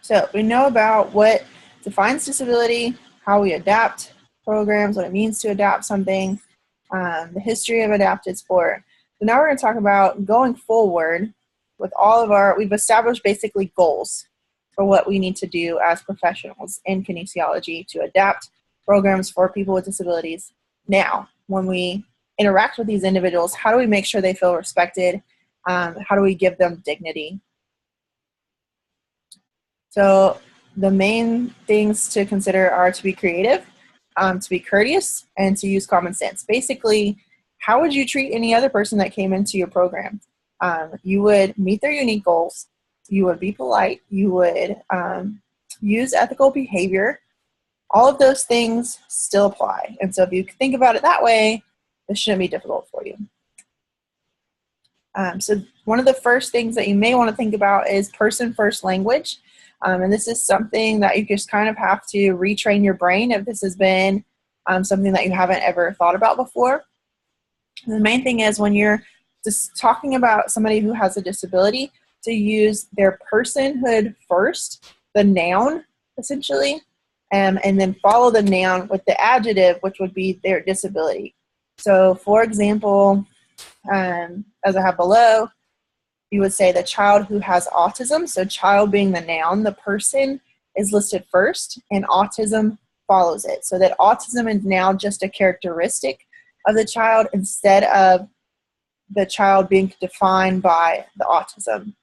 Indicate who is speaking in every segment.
Speaker 1: So we know about what defines disability, how we adapt programs, what it means to adapt something, the history of adapted sport. So now we're going to talk about going forward with all of we've established basically goals for what we need to do as professionals in kinesiology to adapt programs for people with disabilities. Now, when we interact with these individuals, how do we make sure they feel respected? How do we give them dignity? So the main things to consider are to be creative, to be courteous, and to use common sense. Basically, how would you treat any other person that came into your program? You would meet their unique goals. You would be polite. You would use ethical behavior. All of those things still apply. And so if you think about it that way, this shouldn't be difficult for you. So one of the first things that you may want to think about is person-first language. And this is something that you just kind of have to retrain your brain if this has been something that you haven't ever thought about before. And the main thing is when you're just talking about somebody who has a disability, to use their personhood first, the noun, essentially, and then follow the noun with the adjective, which would be their disability. So, for example, as I have below, you would say the child who has autism. So child being the noun, the person is listed first, and autism follows it. So that autism is now just a characteristic of the child instead of the child being defined by the autism.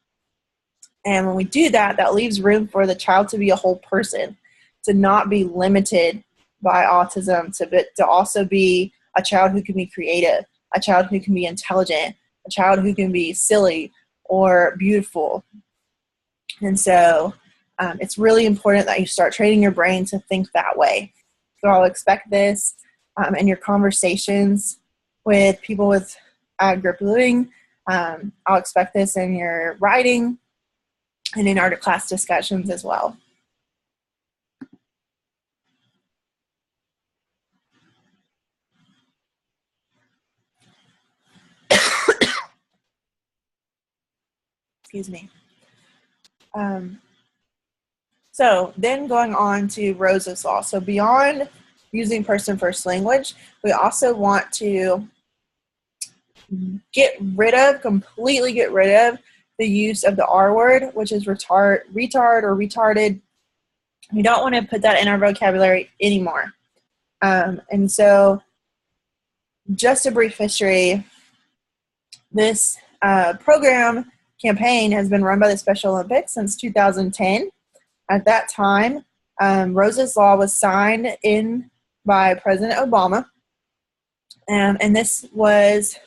Speaker 1: And when we do that, that leaves room for the child to be a whole person, to not be limited by autism, to also be a child who can be creative, a child who can be intelligent, a child who can be silly or beautiful. And so it's really important that you start training your brain to think that way. So I'll expect this in your conversations with people with group living. I'll expect this in your writing and in our class discussions as well. Excuse me. So then going on to Rosa's law. So beyond using person-first language, we also want to completely get rid of the use of the R word, which is retard or retarded. We don't want to put that in our vocabulary anymore. And so just a brief history, this campaign has been run by the Special Olympics since 2010. At that time, Rosa's Law was signed in by President Obama, and this was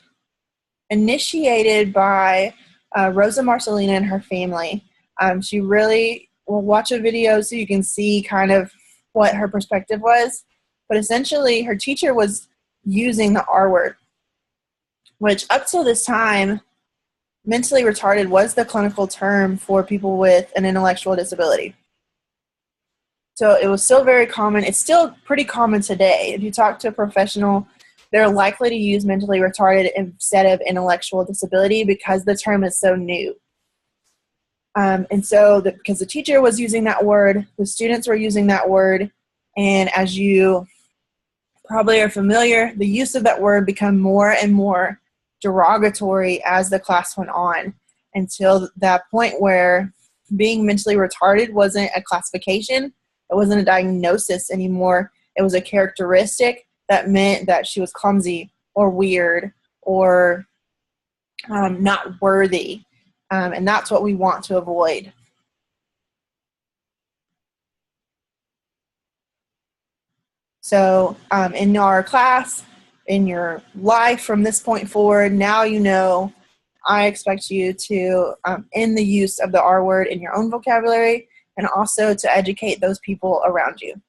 Speaker 1: initiated by Rosa Marcelina and her family. She really will watch a video so you can see kind of what her perspective was, but essentially her teacher was using the R word, which up till this time, mentally retarded was the clinical term for people with an intellectual disability. So it was still very common. It's still pretty common today. If you talk to a professional, they're likely to use mentally retarded instead of intellectual disability because the term is so new. And so because the teacher was using that word, the students were using that word, and as you probably are familiar, the use of that word became more and more derogatory as the class went on, until that point where being mentally retarded wasn't a classification, it wasn't a diagnosis anymore, it was a characteristic that meant that she was clumsy or weird or not worthy, and that's what we want to avoid. So in our class, in your life from this point forward, now you know I expect you to end the use of the R word in your own vocabulary and also to educate those people around you.